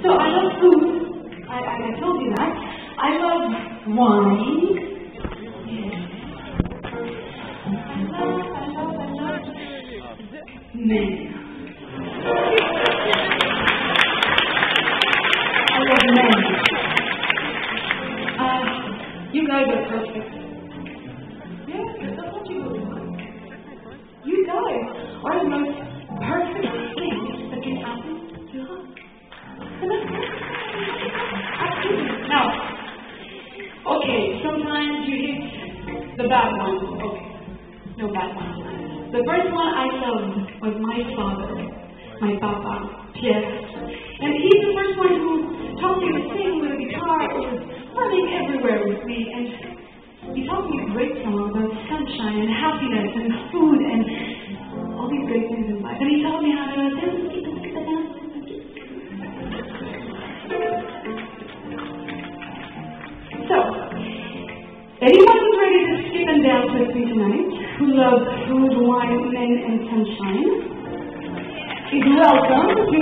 So I love food. I told you that. I love wine. I love men. I love men. You guys are perfect. Yeah, that's what you look like. You guys are the most perfect thing that can happen to us. And that's perfect. Absolutely. Now, okay, sometimes you hit the bad ones. Okay, no bad ones. The first one I loved was my father, my papa, Pierre. And he's the first one who taught me to sing with a guitar. It was running everywhere with me. And he taught me a great song about sunshine and happiness and food and all these great things in life. And he taught me how to dance. So, anyone who's ready to skip and dance with me tonight, who loves food, wine, men, and sunshine, is welcome to